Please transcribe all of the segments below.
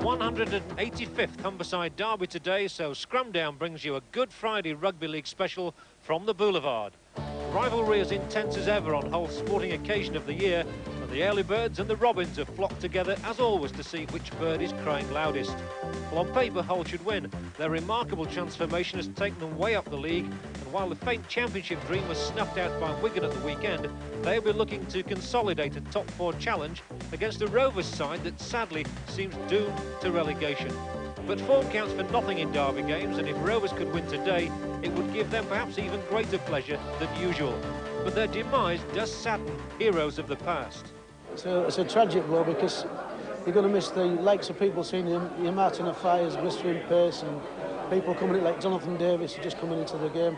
185th Humberside derby today, so Scrumdown brings you a Good Friday Rugby League special from the Boulevard. Rivalry as intense as ever on Hull's sporting occasion of the year, and the early birds and the robins have flocked together as always to see which bird is crying loudest. Well, on paper Hull should win. Their remarkable transformation has taken them way up the league, and while the faint championship dream was snuffed out by Wigan at the weekend, they'll be looking to consolidate a top four challenge against a Rovers side that sadly seems doomed to relegation. But form counts for nothing in derby games, and if Rovers could win today, it would give them perhaps even greater pleasure than usual. But their demise does sadden heroes of the past. It's a tragic blow, because you're going to miss the likes of people seeing your Martin of Fires, blistering pace, and people coming in like Jonathan Davis just coming into the game.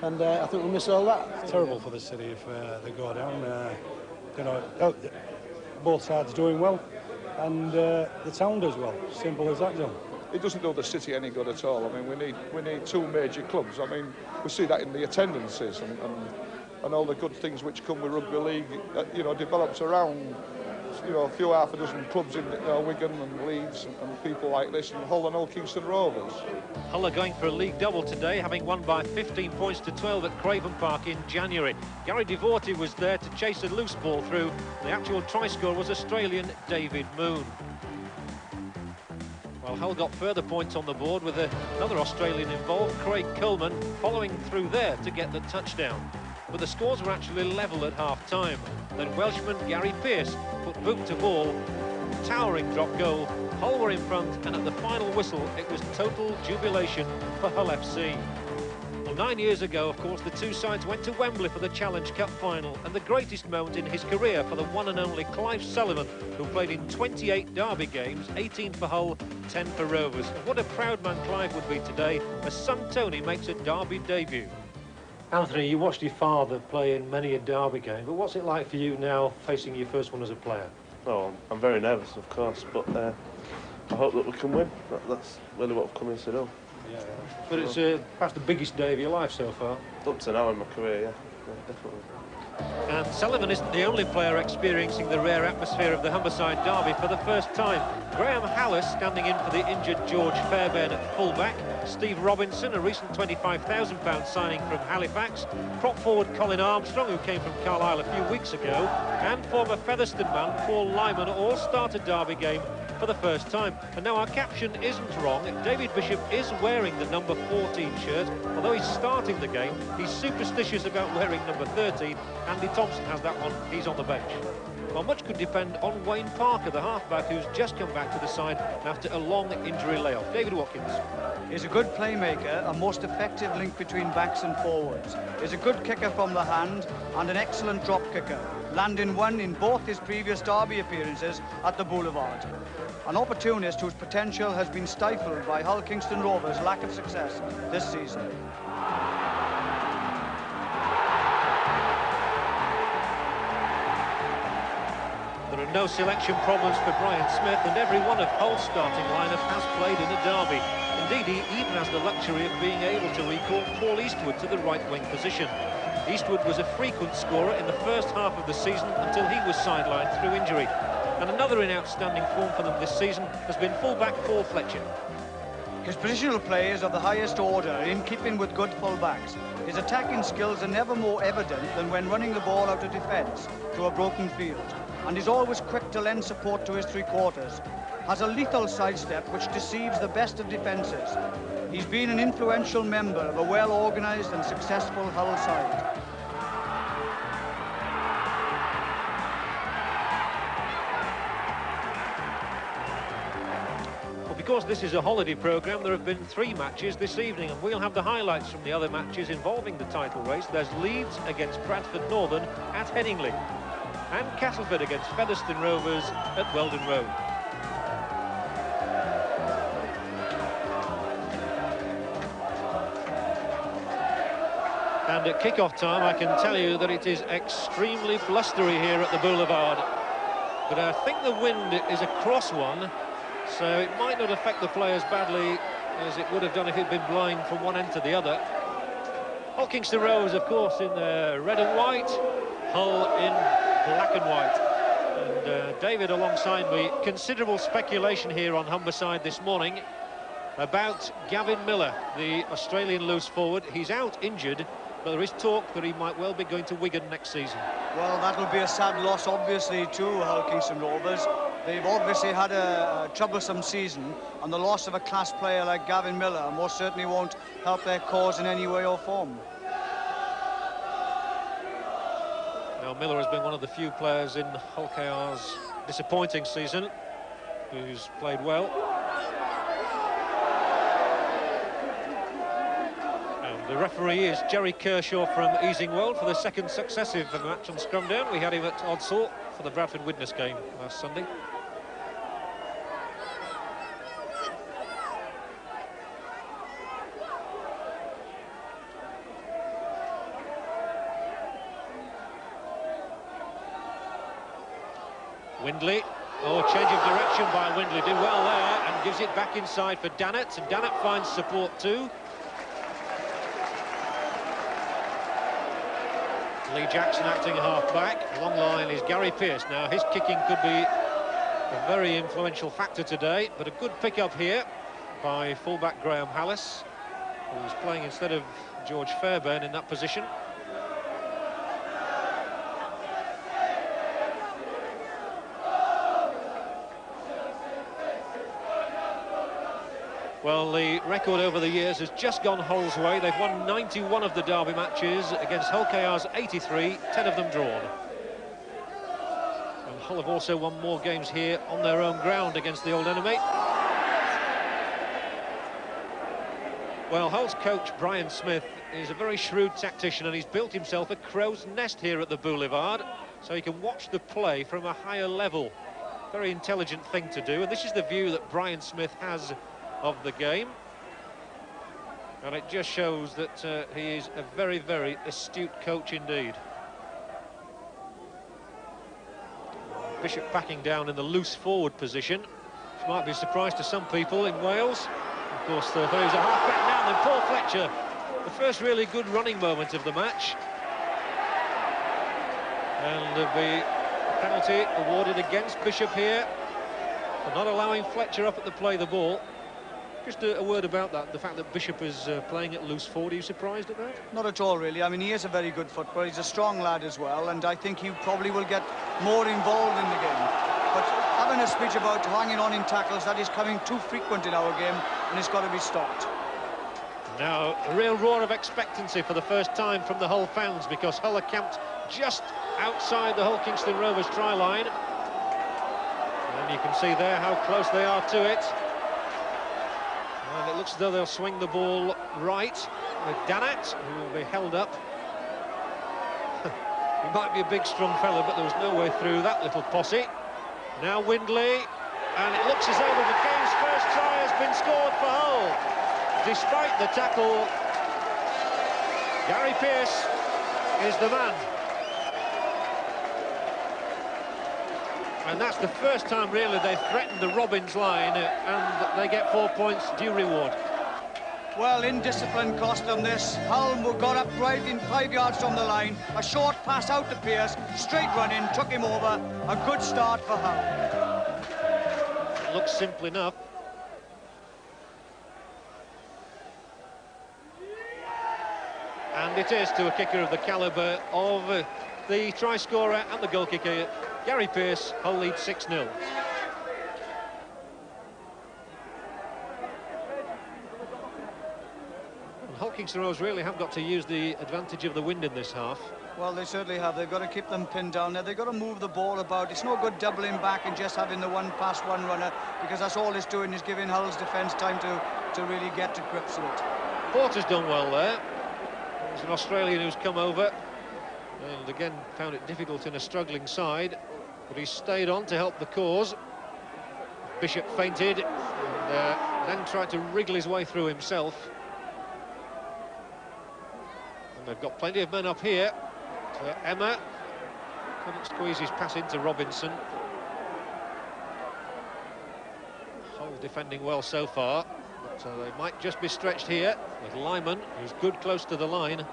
And I think we'll miss all that. It's terrible for the city if they go down. You know, both sides doing well, and the town does well. Simple as that, John. It doesn't do the city any good at all. I mean, we need two major clubs. I mean, we see that in the attendances and all the good things which come with rugby league. You know, develops around, you know, a few half a dozen clubs in Wigan and Leeds and people like this, and Hull and Hull Kingston Rovers. Hull are going for a league double today, having won by 15 points to 12 at Craven Park in January. Gary Devorty was there to chase a loose ball through. The actual try scorer was Australian David Moon. Well, Hull got further points on the board with another Australian involved, Craig Coleman, following through there to get the touchdown. But the scores were actually level at half-time. Then Welshman Gary Pearce put boot to ball, towering drop goal. Hull were in front, and at the final whistle, it was total jubilation for Hull FC. Well, 9 years ago, of course, the two sides went to Wembley for the Challenge Cup final, and the greatest moment in his career for the one and only Clive Sullivan, who played in 28 derby games, 18 for Hull, 10 for Rovers. And what a proud man Clive would be today as son Tony makes a derby debut. Anthony, you watched your father play in many a derby game, but what's it like for you now facing your first one as a player? Oh, I'm very nervous, of course, but I hope that we can win. That's really what I've come in to do. Yeah. But it's perhaps the biggest day of your life so far. Up to now in my career, yeah definitely. And Sullivan isn't the only player experiencing the rare atmosphere of the Humberside derby for the first time. Graham Hallis standing in for the injured George Fairbairn at fullback. Steve Robinson, a recent £25,000 signing from Halifax. Prop forward Colin Armstrong, who came from Carlisle a few weeks ago. And former Featherstone man Paul Lyman all start a derby game for the first time. And now our caption isn't wrong. David Bishop is wearing the number 14 shirt. Although he's starting the game, he's superstitious about wearing number 13. Andy Thompson has that one. He's on the bench. Well, much could depend on Wayne Parker, the halfback, who's just come back to the side after a long injury layoff. David Watkins. He's a good playmaker, a most effective link between backs and forwards. He's a good kicker from the hand and an excellent drop kicker, landing one in both his previous derby appearances at the Boulevard. An opportunist whose potential has been stifled by Hull Kingston Rovers' lack of success this season. There are no selection problems for Brian Smith, and every one of Hull's starting lineup has played in a derby. Indeed, he even has the luxury of being able to recall Paul Eastwood to the right wing position. Eastwood was a frequent scorer in the first half of the season until he was sidelined through injury. And another in outstanding form for them this season has been fullback Paul Fletcher. His positional play is of the highest order, in keeping with good fullbacks. His attacking skills are never more evident than when running the ball out of defence to a broken field. And is always quick to lend support to his three-quarters. Has a lethal sidestep which deceives the best of defences. He's been an influential member of a well-organised and successful Hull side. Well, because this is a holiday programme, there have been 3 matches this evening, and we'll have the highlights from the other matches involving the title race. There's Leeds against Bradford Northern at Headingley, and Castleford against Featherstone Rovers at Weldon Road. And at kick-off time, I can tell you that it is extremely blustery here at the Boulevard. But I think the wind is a cross one, so it might not affect the players badly as it would have done if it had been blowing from one end to the other. Hull Kingston Rovers, of course, in red and white. Hull in black and white. And David alongside me. Considerable speculation here on Humberside this morning about Gavin Miller, the Australian loose forward. He's out injured, but there is talk that he might well be going to Wigan next season. Well, that'll be a sad loss, obviously, to Hull Kingston Rovers. They've obviously had a troublesome season, and the loss of a class player like Gavin Miller most certainly won't help their cause in any way or form. Now, Miller has been one of the few players in Hull KR's disappointing season who's played well. And the referee is Jerry Kershaw from Easingwold for the second successive match on scrum down. We had him at Oddsall for the Bradford Widnes game last Sunday. Windley, change of direction by Windley, did well there and gives it back inside for Dannett, and Dannett finds support too. Lee Jackson acting half-back, along line is Gary Pearce. Now his kicking could be a very influential factor today, but a good pick-up here by fullback Graham Hallis, who's playing instead of George Fairbairn in that position. Well, the record over the years has just gone Hull's way. They've won 91 of the derby matches against Hull KR's 83, 10 of them drawn. And Hull have also won more games here on their own ground against the old enemy. Well, Hull's coach, Brian Smith, is a very shrewd tactician, and he's built himself a crow's nest here at the Boulevard, so he can watch the play from a higher level. Very intelligent thing to do, and this is the view that Brian Smith has of the game, and it just shows that he is a very, very astute coach indeed. Bishop backing down in the loose forward position, which might be a surprise to some people in Wales. Of course, there is a half-back now, and then Paul Fletcher, the first really good running moment of the match. And there'll be a penalty awarded against Bishop here for not allowing Fletcher up at the play the ball. Just a word about that, the fact that Bishop is playing at loose forward. Are you surprised at that? Not at all, really. I mean, he is a very good footballer. He's a strong lad as well, and I think he probably will get more involved in the game. But having a speech about hanging on in tackles, that is coming too frequent in our game, and it's got to be stopped. Now, a real roar of expectancy for the first time from the Hull fans, because Hull are camped just outside the Hull Kingston Rovers try line. And you can see there how close they are to it. And it looks as though they'll swing the ball right with Dannett, who will be held up. He might be a big, strong fella, but there was no way through that little posse. Now Windley, and it looks as though the game's first try has been scored for Hull. Despite the tackle, Gary Pearce is the man. And that's the first time, really, they've threatened the Robbins line, and they get 4 points due reward. Well, indiscipline cost them this. Hull got up right in 5 yards from the line. A short pass out to Pearce, straight run in, took him over. A good start for Hull. It looks simple enough. And it is to a kicker of the calibre of the try scorer and the goal kicker, Gary Pearce. Hull lead 6-0. Hull Kingston Rovers really have got to use the advantage of the wind in this half. Well, they certainly have. They've got to keep them pinned down there. They've got to move the ball about. It's no good doubling back and just having the one pass, one runner, because that's all it's doing, is giving Hull's defence time to really get to grips with it. Porter's done well there. He's an Australian who's come over and again found it difficult in a struggling side, but he stayed on to help the cause. Bishop fainted and then tried to wriggle his way through himself. And they've got plenty of men up here. Emma couldn't squeeze his pass into Robinson. Hull defending well so far, but they might just be stretched here with Lyman, who's good close to the line.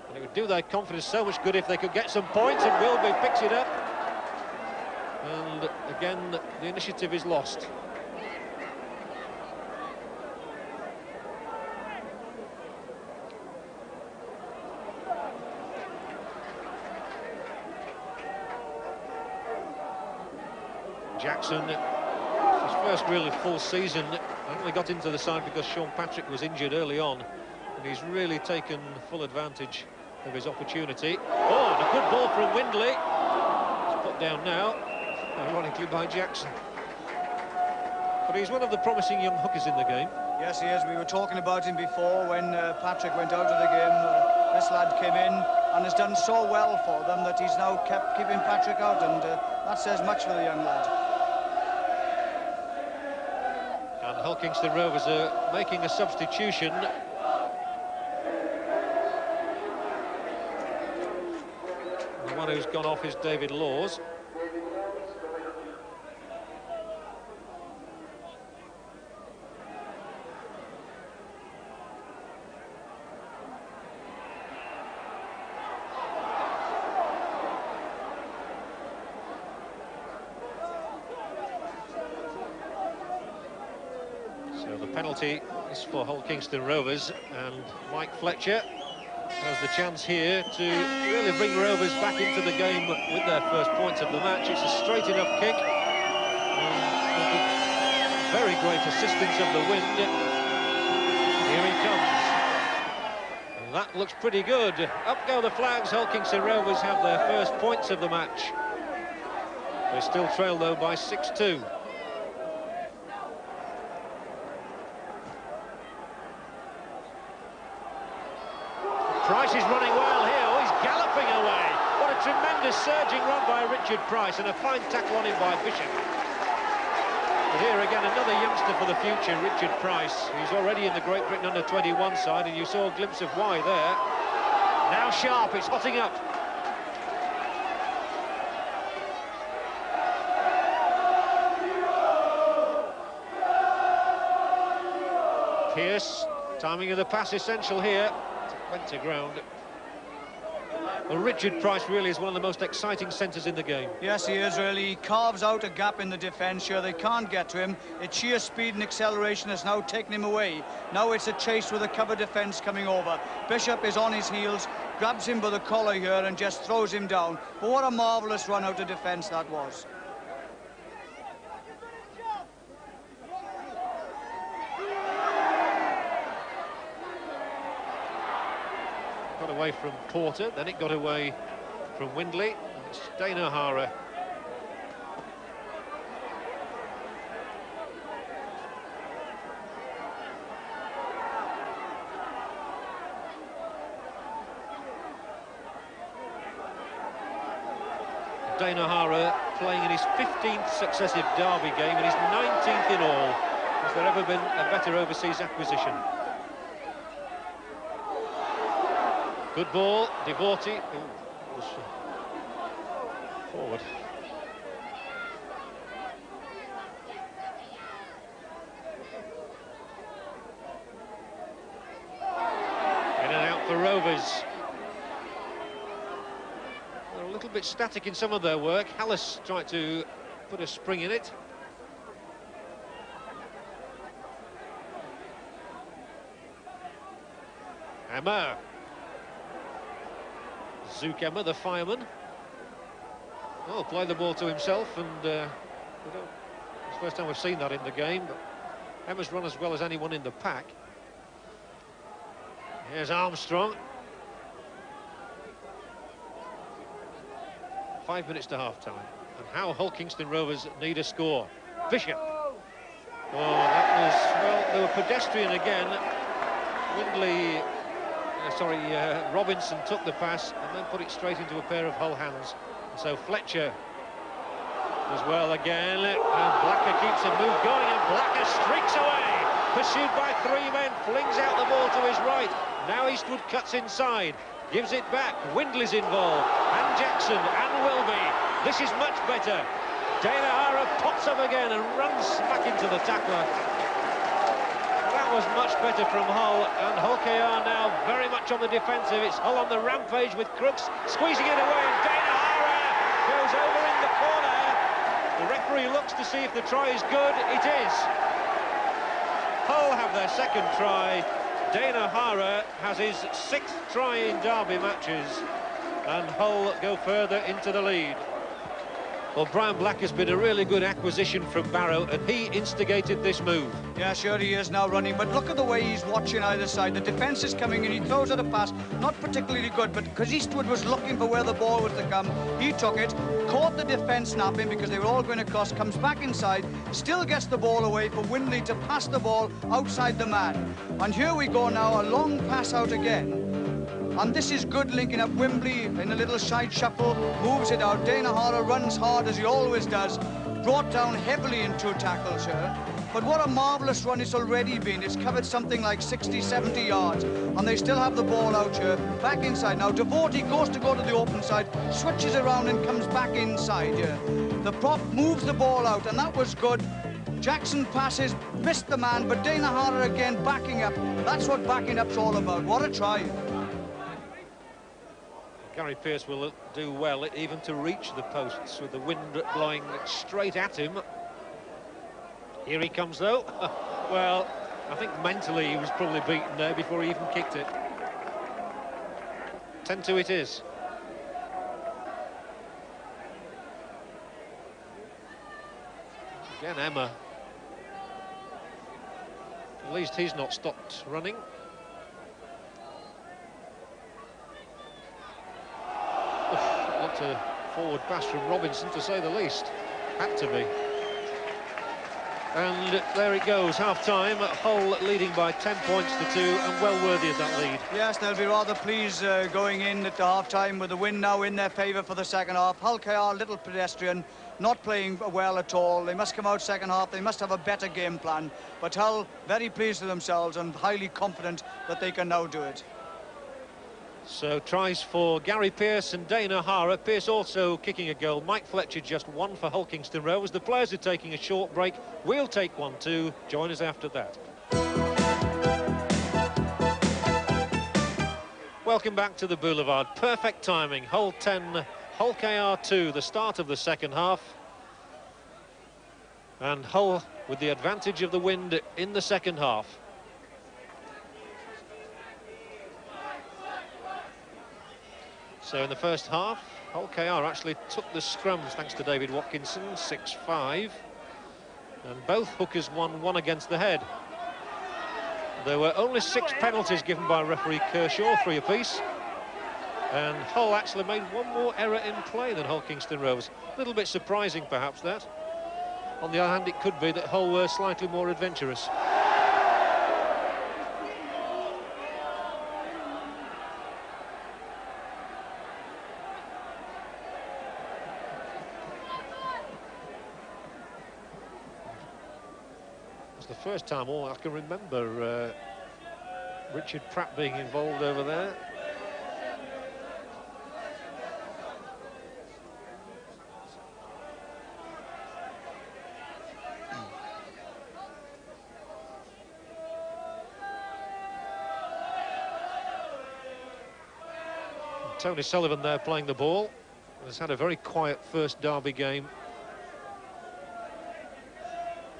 And it would do their confidence so much good if they could get some points, and Wilby picks it up. And again, the initiative is lost. Jackson, his first really full season, only got into the side because Sean Patrick was injured early on, and he's really taken full advantage of his opportunity. Oh, and a good ball from Windley. It's put down now, ironically by Jackson. But he's one of the promising young hookers in the game. Yes, he is. We were talking about him before when Patrick went out of the game. This lad came in and has done so well for them that he's now kept keeping Patrick out, and that says much for the young lad. And Hull Kingston Rovers are making a substitution. The one who's gone off is David Laws. So the penalty is for Hull Kingston Rovers, and Mike Fletcher has the chance here to really bring Rovers back into the game with their first points of the match. It's a straight enough kick, and with the very great assistance of the wind, here he comes. And that looks pretty good. Up go the flags. Hull Kingston Rovers have their first points of the match. They still trail though by 6-2. Price is running well here. Oh, he's galloping away. What a tremendous surging run by Richard Price, and a fine tackle on him by Bishop. But here again, another youngster for the future, Richard Price. He's already in the Great Britain under-21 side, and you saw a glimpse of why there. Now Sharp, it's hotting up. Pearce, timing of the pass essential here. Went to ground. Well, Richard Price really is one of the most exciting centres in the game. Yes, he is really. He carves out a gap in the defence. Sure, they can't get to him. Its sheer speed and acceleration has now taken him away. Now it's a chase with a cover defence coming over. Bishop is on his heels, grabs him by the collar here and just throws him down. But what a marvellous run out of defence that was. Got away from Porter, then it got away from Windley. It's Dane O'Hara. Dane O'Hara playing in his 15th successive derby game and his 19th in all. Has there ever been a better overseas acquisition? Good ball, Devorti. Ooh, forward. In and out for Rovers. They're a little bit static in some of their work. Hallis tried to put a spring in it. Hammer. Zukemmer, the fireman. Oh, play the ball to himself, and it's the first time we've seen that in the game, but Emma's run as well as anyone in the pack. Here's Armstrong. 5 minutes to half-time, and how Hull Kingston Rovers need a score. Bishop. Oh, that was, well, they were pedestrian again. Windley... Robinson took the pass and then put it straight into a pair of Hull hands. And so Fletcher as well again, and Blacker keeps a move going, and Blacker streaks away, pursued by three men, flings out the ball to his right. Now Eastwood cuts inside, gives it back. Windley's involved, and Jackson, and Wilby. This is much better. Dane O'Hara pops up again and runs back into the tackler. That was much better from Hull, and Hull KR now very much on the defensive. It's Hull on the rampage with Crooks squeezing it away, and Dana Hara goes over in the corner. The referee looks to see if the try is good. It is. Hull have their second try. Dana Hara has his 6th try in derby matches, and Hull go further into the lead. Well, Brian Black has been a really good acquisition from Barrow, and he instigated this move. Yeah, sure he is now running, but look at the way he's watching either side. The defence is coming in, he throws out a pass, not particularly good, but because Eastwood was looking for where the ball was to come, he took it, caught the defence napping because they were all going across, comes back inside, still gets the ball away for Windley to pass the ball outside the man. And here we go now, a long pass out again. And this is good linking up. Wembley in a little side shuffle, moves it out. Dana Hara runs hard as he always does. Brought down heavily in 2 tackles here. But what a marvellous run it's already been. It's covered something like 60, 70 yards. And they still have the ball out here. Back inside now. Devorty goes to the open side, switches around and comes back inside here. The prop moves the ball out, and that was good. Jackson passes, missed the man, but Dana Hara again backing up. That's what backing up's all about. What a try. Gary Pearce will do well even to reach the posts with the wind blowing straight at him. Here he comes though. Well, I think mentally he was probably beaten there before he even kicked it. 10-2 it is. Again, Emma. At least he's not stopped running. Not a forward pass from Robinson, to say the least. Had to be. And there it goes, half-time. Hull leading by 10 points to 2, and well worthy of that lead. Yes, they'll be rather pleased going in at the half-time with the win now in their favour for the second half. Hull KR, little pedestrian, not playing well at all. They must come out second half, they must have a better game plan. But Hull very pleased with themselves and highly confident that they can now do it. So tries for Gary Pearce and Dana Hara. Pearce also kicking a goal. Mike Fletcher just one for Hull Kingston Rovers. The players are taking a short break. We'll take one too. Join us after that. Welcome back to the Boulevard. Perfect timing. Hull 10, Hull KR 2, the start of the second half. And Hull with the advantage of the wind in the second half. So in the first half, Hull KR actually took the scrums thanks to David Watkinson, 6-5. And both hookers won one against the head. There were only 6 penalties given by referee Kershaw, 3 apiece. And Hull actually made one more error in play than Hull Kingston Rovers. A little bit surprising, perhaps, that. On the other hand, it could be that Hull were slightly more adventurous. The first time I can remember Richard Pratt being involved over there. Tony Sullivan there playing the ball. Has had a very quiet first derby game.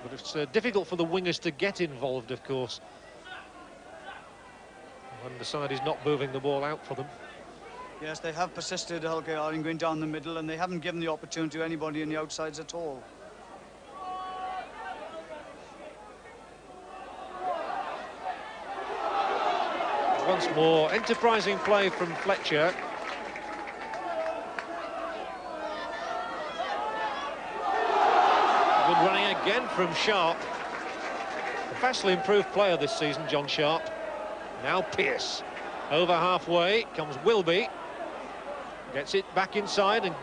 But it's difficult for the wingers to get involved, of course, when the side is not moving the ball out for them. Yes, they have persisted, Hull KR, in going down the middle, and they haven't given the opportunity to anybody in the outsides at all. Once more, enterprising play from Fletcher. Good running again from Sharp. A vastly improved player this season, John Sharp. Now Pearce. Over halfway comes Wilby. Gets it back inside, and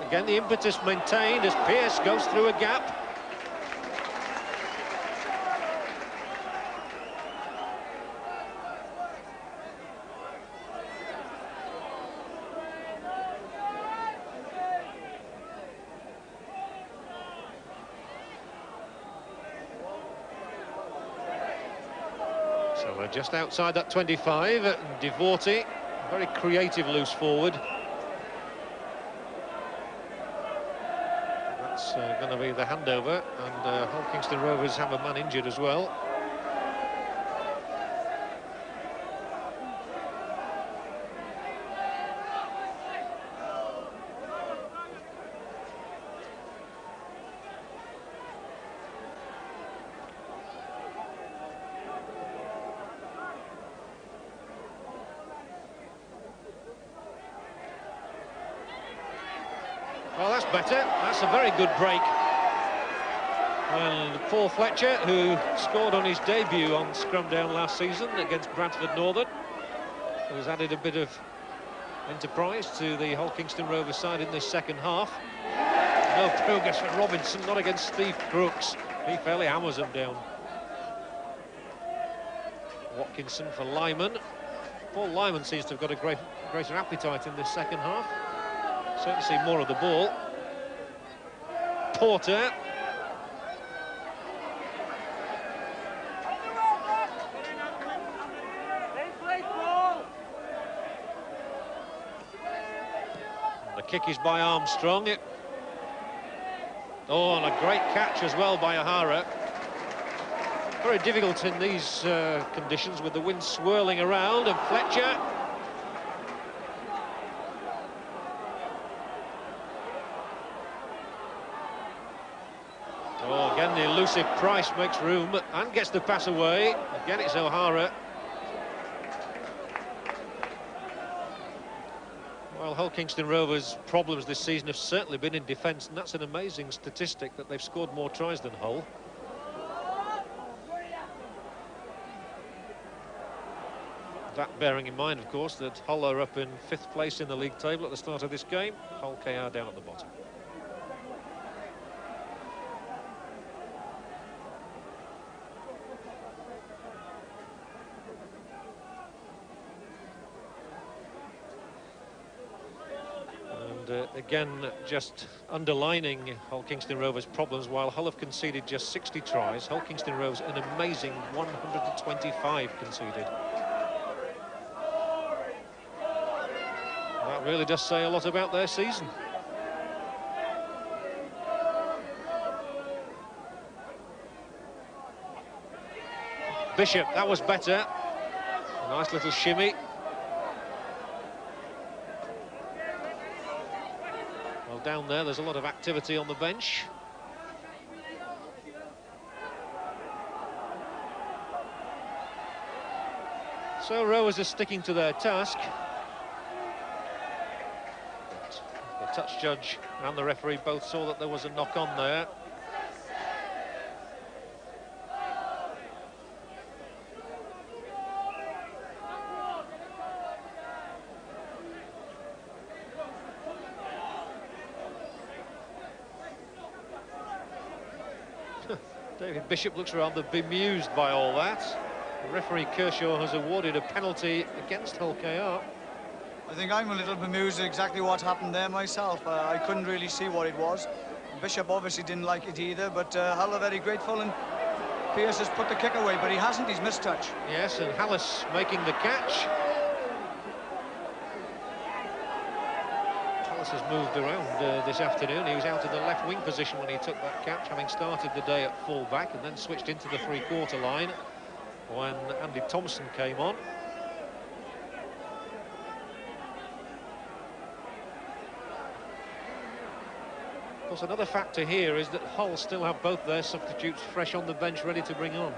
again the impetus maintained as Pearce goes through a gap. So we're just outside that 25. Devorty, very creative loose forward. That's going to be the handover, and Hull Kingston Rovers have a man injured as well. Well, that's better. That's a very good break. And Paul Fletcher, who scored on his debut on scrum down last season against Bradford Northern, has added a bit of enterprise to the Hull Kingston Rovers side in this second half. No progress for Robinson, not against Steve Crooks. He fairly hammers him down. Watkinson for Lyman. Paul Lyman seems to have got a greater appetite in this second half. Certainly see more of the ball. Porter. And the kick is by Armstrong. Oh, and a great catch as well by O'Hara. Very difficult in these conditions with the wind swirling around, and Fletcher. Oh, again, the elusive Price makes room and gets the pass away. Again, it's O'Hara. Well, Hull Kingston Rovers' problems this season have certainly been in defence, and that's an amazing statistic that they've scored more tries than Hull. That bearing in mind, of course, that Hull are up in 5th place in the league table at the start of this game. Hull KR down at the bottom. Again, just underlining Hull Kingston Rovers' problems. While Hull have conceded just 60 tries, Hull Kingston Rovers an amazing 125 conceded. That really does say a lot about their season. Bishop, that was better. A nice little shimmy. Down there's a lot of activity on the bench. So Rovers are sticking to their task. But the touch judge and the referee both saw that there was a knock on there. David Bishop looks rather bemused by all that. The referee Kershaw has awarded a penalty against Hull KR. I think I'm a little bemused at exactly what happened there myself. I couldn't really see what it was. Bishop obviously didn't like it either, but Hull are very grateful, and Pearce has put the kick away, but he hasn't. He's missed touch. Yes, and Hallis making the catch. Has moved around this afternoon. He was out in the left wing position when he took that catch, having started the day at full back and then switched into the three-quarter line when Andy Thompson came on. Of course, another factor here is that Hull still have both their substitutes fresh on the bench, ready to bring on.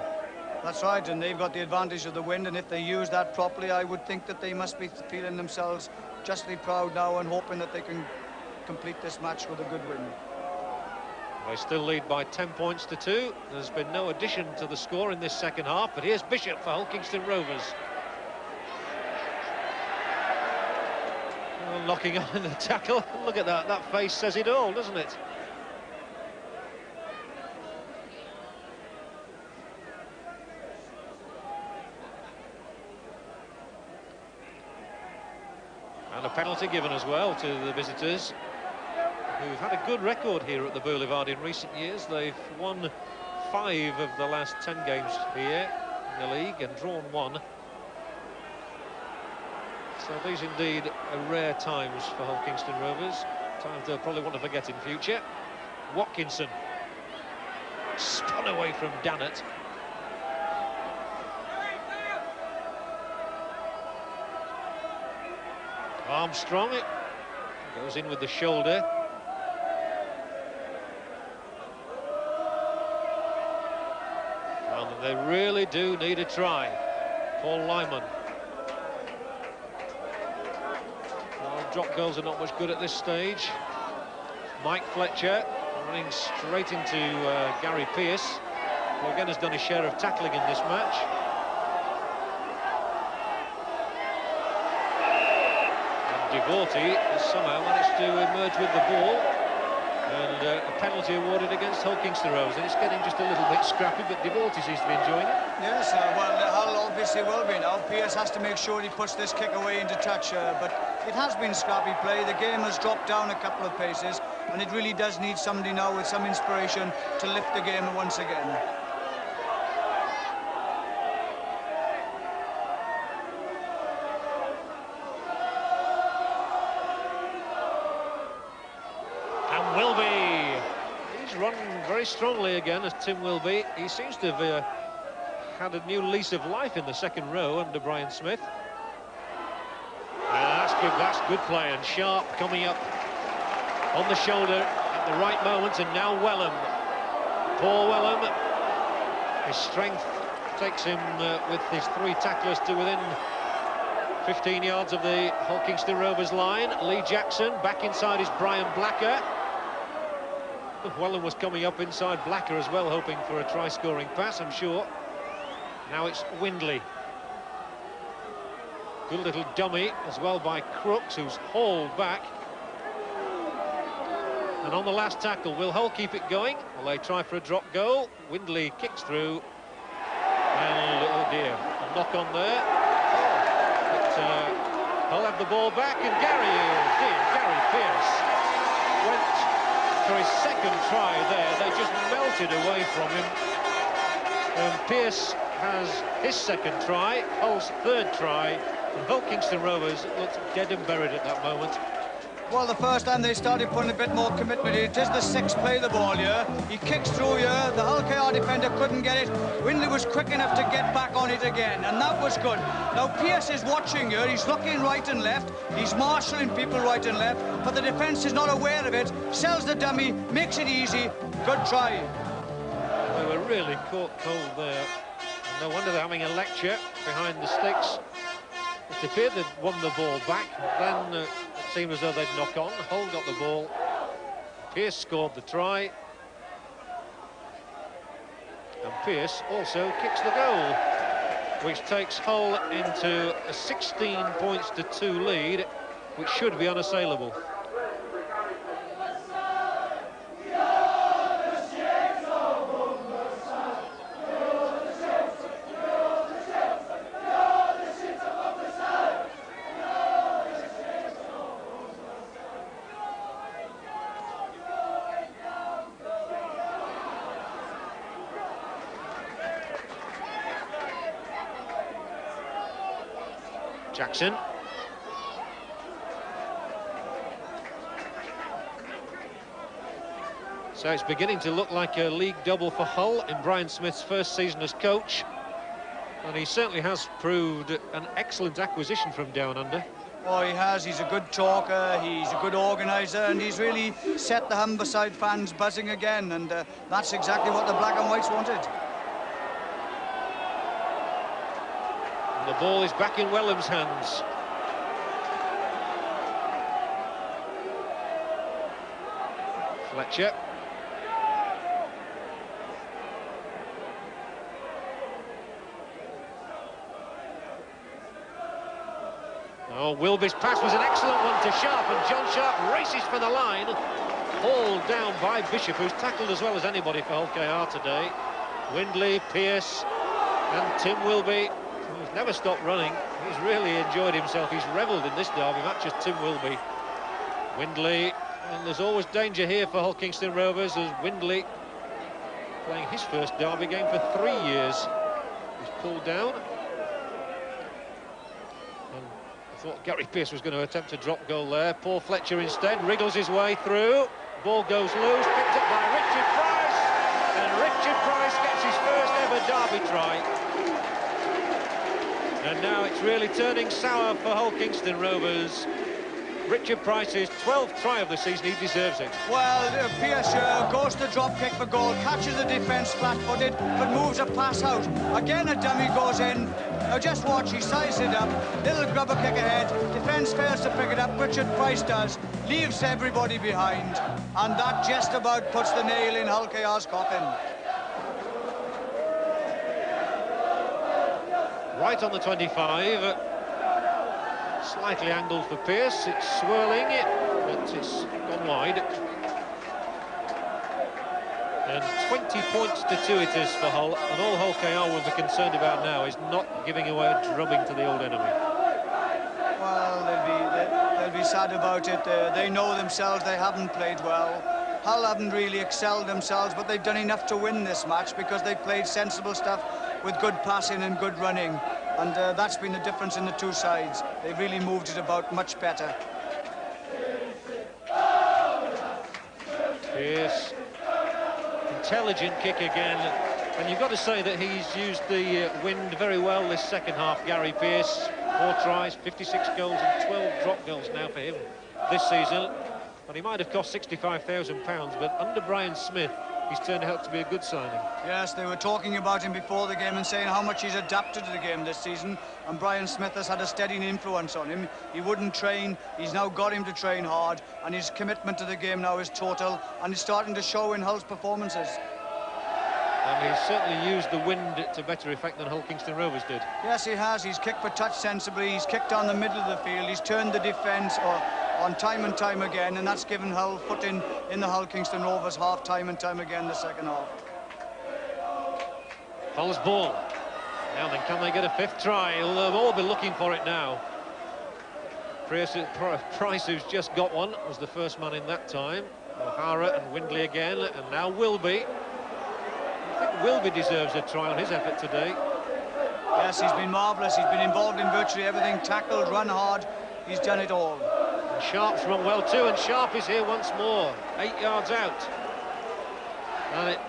That's right, and they've got the advantage of the wind, and if they use that properly, I would think that they must be feeling themselves justly proud now and hoping that they can complete this match with a good win. They still lead by 10 points to 2. There's been no addition to the score in this second half, but here's Bishop for Hull Kingston Rovers. Oh, knocking on in the tackle. Look at that. That face says it all, doesn't it? And a penalty given as well to the visitors, who've had a good record here at the Boulevard in recent years. They've won 5 of the last 10 games here. the league and drawn 1. So these indeed are rare times for Hull Kingston Rovers. Times they'll probably want to forget in future. Watkinson spun away from Dannett. Armstrong goes in with the shoulder. Well, they really do need a try. Paul Lyman. Well, drop goals are not much good at this stage. Mike Fletcher running straight into Gary Pearce, who again has done his share of tackling in this match. Devorty has somehow managed to emerge with the ball, and a penalty awarded against Hull Kingston Rovers, and it's getting just a little bit scrappy, but Devorty seems to be enjoying it. Yes, well, Hull obviously will be now. Pearce has to make sure he puts this kick away into touch, but it has been scrappy play. The game has dropped down a couple of paces, and it really does need somebody now with some inspiration to lift the game once again. Very strongly again as Tim Wilby. He seems to have had a new lease of life in the second row under Brian Smith. That's good play, and Sharp coming up on the shoulder at the right moment, and now Wellham. Paul Wellham, his strength takes him with his 3 tacklers to within 15 yards of the Hull Kingston Rovers line. Lee Jackson back inside is Brian Blacker. Wellham was coming up inside Blacker as well, hoping for a try-scoring pass, I'm sure. Now it's Windley. Good little dummy as well by Crooks, who's hauled back. And on the last tackle, will Hull keep it going? Will they try for a drop goal? Windley kicks through. And, oh dear, a knock on there. But Hull have the ball back, and Gary Pearce went for his second try there. They just melted away from him. And Pearce has his second try, Hull's 3rd try, and Hull Kingston Rovers looked dead and buried at that moment. Well, the first time they started putting a bit more commitment, it is the 6th play the ball here. He kicks through here, the Hull KR defender couldn't get it. Windley was quick enough to get back on it again, and that was good. Now Pearce is watching here, he's looking right and left, he's marshalling people right and left, but the defence is not aware of it, sells the dummy, makes it easy, good try. They were really caught cold there. No wonder they're having a lecture behind the sticks. It appeared they'd won the ball back, then it seemed as though they'd knock on. Hull got the ball. Pearce scored the try. And Pearce also kicks the goal, which takes Hull into a 16 points to 2 lead, which should be unassailable. Jackson. So it's beginning to look like a league double for Hull in Brian Smith's first season as coach. And he certainly has proved an excellent acquisition from down under. Oh, he has. He's a good talker, he's a good organiser, and he's really set the Humberside fans buzzing again, and that's exactly what the black and whites wanted. And the ball is back in Wellham's hands. Fletcher. Oh, Wilby's pass was an excellent one to Sharp, and John Sharp races for the line. Hauled down by Bishop, who's tackled as well as anybody for Hull KR today. Windley, Pearce, and Tim Wilby, who's never stopped running. He's really enjoyed himself. He's revelled in this derby match as Tim Wilby. Windley, and there's always danger here for Hull Kingston Rovers as Windley playing his first derby game for 3 years. He's pulled down. And I thought Gary Pearce was going to attempt a drop goal there. Paul Fletcher instead wriggles his way through. Ball goes loose, picked up by Richard Price. And Richard Price gets his first ever derby try. And now it's really turning sour for Hull Kingston Rovers. Richard Price's 12th try of the season, he deserves it. Well, Pearce goes to drop kick for goal, catches the defence flat-footed, but moves a pass out. Again, a dummy goes in. Now just watch, he sizes it up. Little grubber kick ahead. Defence fails to pick it up. Richard Price does. Leaves everybody behind. And that just about puts the nail in Hull KR's coffin. Right on the 25. Slightly angled for Pearce. It's swirling it, but it's gone wide. And 20 points to 2 it is for Hull, and all Hull KR will be concerned about now is not giving away a drubbing to the old enemy. Well, they'll be sad about it. They know themselves they haven't played well. Hull haven't really excelled themselves, but they've done enough to win this match because they played sensible stuff with good passing and good running. And that's been the difference in the two sides. They've really moved it about much better. Yes, intelligent kick again. And you've got to say that he's used the wind very well this second half, Gary Pearce. 4 tries, 56 goals and 12 drop goals now for him this season. And he might have cost £65,000, but under Brian Smith, he's turned out to be a good signing. Yes, they were talking about him before the game and saying how much he's adapted to the game this season, and Brian Smith has had a steadying influence on him. He wouldn't train, he's now got him to train hard, and his commitment to the game now is total, and he's starting to show in Hull's performances. And he's certainly used the wind to better effect than Hull Kingston Rovers did. Yes, he has. He's kicked for touch sensibly, he's kicked down the middle of the field, he's turned the defence on time and time again, and that's given Hull footing in the Hull Kingston Rovers half time and time again the second half. Hull's ball. Now then, can they get a 5th try? They'll all be looking for it now. Price, who's just got one, was the first man in that time. O'Hara and Windley again, and now Wilby. I think Wilby deserves a try on his effort today. Yes, he's been marvellous. He's been involved in virtually everything. Tackled, run hard. He's done it all. And Sharp's run well too, and Sharp is here once more. 8 yards out. And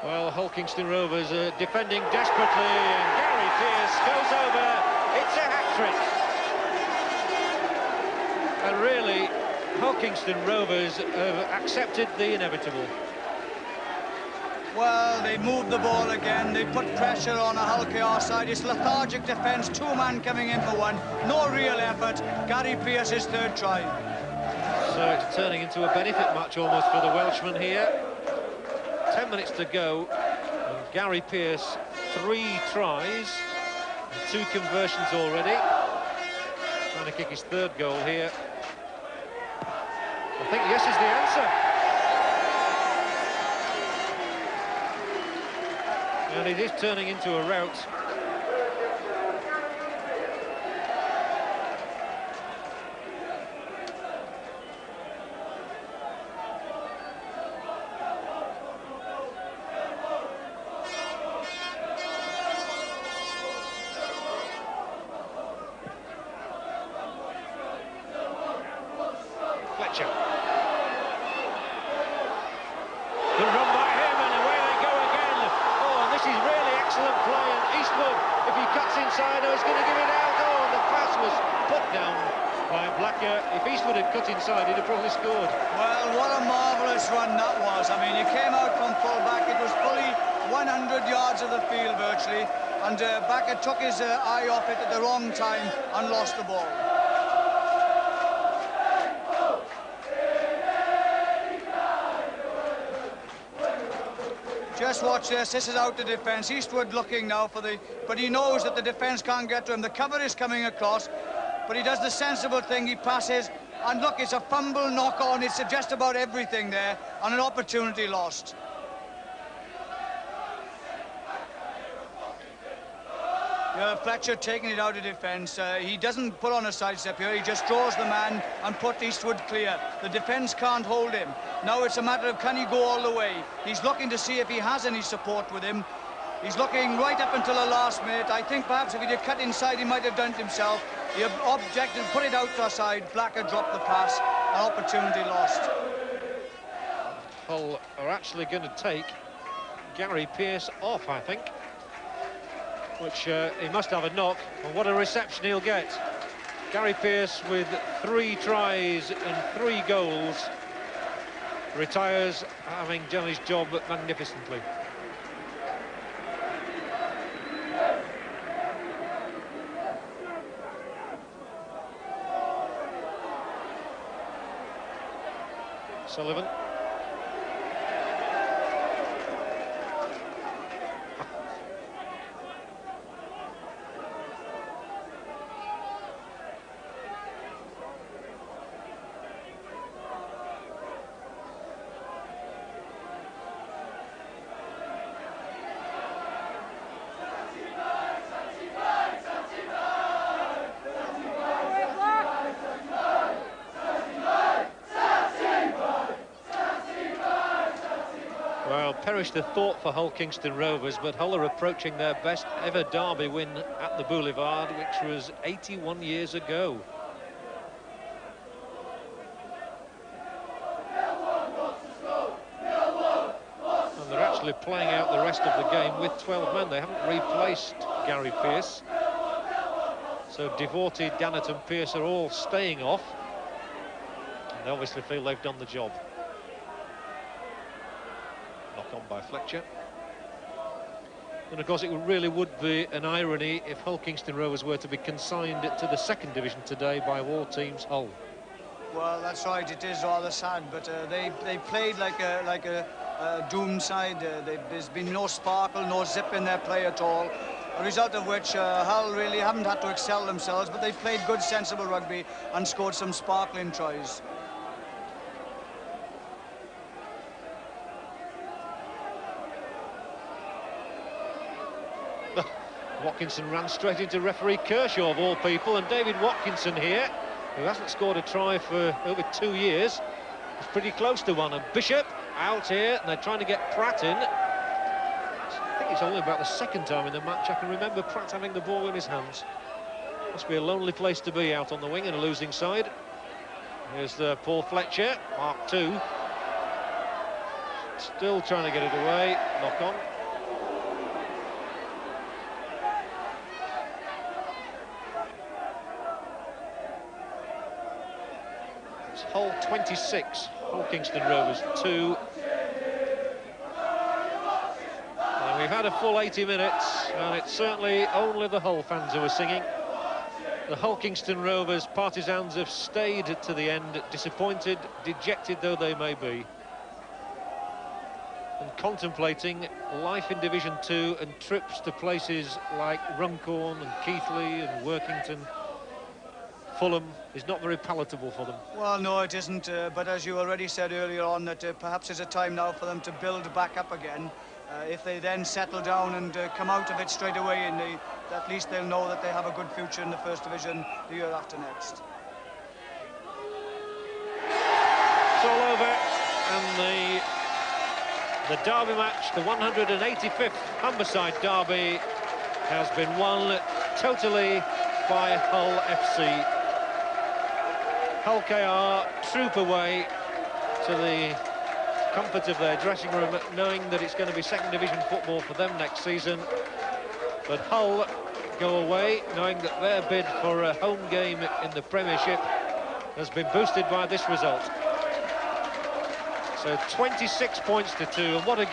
well, Hull Kingston Rovers are defending desperately, and Gary Pearce goes over. It's a hat-trick. And really, Hull Kingston Rovers have accepted the inevitable. Well, they moved the ball again. They put pressure on a Hull KR side. It's lethargic defence, 2 men coming in for one. No real effort. Gary Pearce's 3rd try. So it's turning into a benefit match almost for the Welshman here. 10 minutes to go. And Gary Pearce, 3 tries and 2 conversions already. Trying to kick his 3rd goal here. I think yes is the answer. And it is turning into a rout. Fletcher. Good run by him, and away they go again. Oh, and this is really excellent play, and Eastwood, if he cuts inside, oh, he's going to give it out. Oh, and the pass was put down by Blacker. If Eastwood had cut inside, he'd have probably scored. Well, what a marvellous run that was. I mean, he came out from full-back. It was fully 100 yards of the field, virtually, and Blacker took his eye off it at the wrong time and lost the ball. Just watch this. This is out the defence. Eastwood looking now for the... But he knows that the defence can't get to him. The cover is coming across, but he does the sensible thing. He passes, and look, it's a fumble, knock-on. It's just about everything there, and an opportunity lost. Fletcher taking it out of defence. He doesn't put on a sidestep here. He just draws the man and put Eastwood clear. The defence can't hold him. Now it's a matter of can he go all the way. He's looking to see if he has any support with him. He's looking right up until the last minute. I think perhaps if he'd have cut inside, he might have done it himself. He objected, put it out to our side. Blacker dropped the pass. An opportunity lost. Hull are actually going to take Gary Pearce off, I think, which he must have a knock, and what a reception he'll get. Gary Pearce, with 3 tries and 3 goals, retires, having done his job magnificently. Sullivan. Well, perished the thought for Hull Kingston Rovers, but Hull are approaching their best ever derby win at the Boulevard, which was 81 years ago. And they're actually playing out the rest of the game with 12 men. They haven't replaced Gary Pearce. So Devorty, Dannett and Pearce are all staying off. And they obviously feel they've done the job. Knock on by Fletcher. And of course it really would be an irony if Hull Kingston Rovers were to be consigned to the 2nd division today by of all teams, Hull. Well, that's right, it is rather sad, but they played like a doomed side. There's been no sparkle, no zip in their play at all. A result of which Hull really haven't had to excel themselves, but they've played good, sensible rugby and scored some sparkling tries. Watkinson ran straight into referee Kershaw, of all people, and David Watkinson here, who hasn't scored a try for over 2 years, is pretty close to one. And Bishop out here, and they're trying to get Pratt in. I think it's only about the 2nd time in the match I can remember Pratt having the ball in his hands. Must be a lonely place to be out on the wing in a losing side. Here's Paul Fletcher, Mark 2. Still trying to get it away, knock on. Hull 26, Hull Kingston Rovers 2. And we've had a full 80 minutes, and it's certainly only the Hull fans who are singing. The Hull Kingston Rovers partisans have stayed to the end, disappointed, dejected though they may be, and contemplating life in Division 2 and trips to places like Runcorn and Keighley and Workington. Fulham is not very palatable for them. Well, no, it isn't, but as you already said earlier on, that perhaps it's a time now for them to build back up again. If they then settle down and come out of it straight away, at least they'll know that they have a good future in the 1st Division the year after next. It's all over, and the derby match, the 185th Humberside derby, has been won totally by Hull FC. Hull KR troop away to the comfort of their dressing room, knowing that it's going to be 2nd Division football for them next season. But Hull go away knowing that their bid for a home game in the Premiership has been boosted by this result. So 26 points to 2, and what a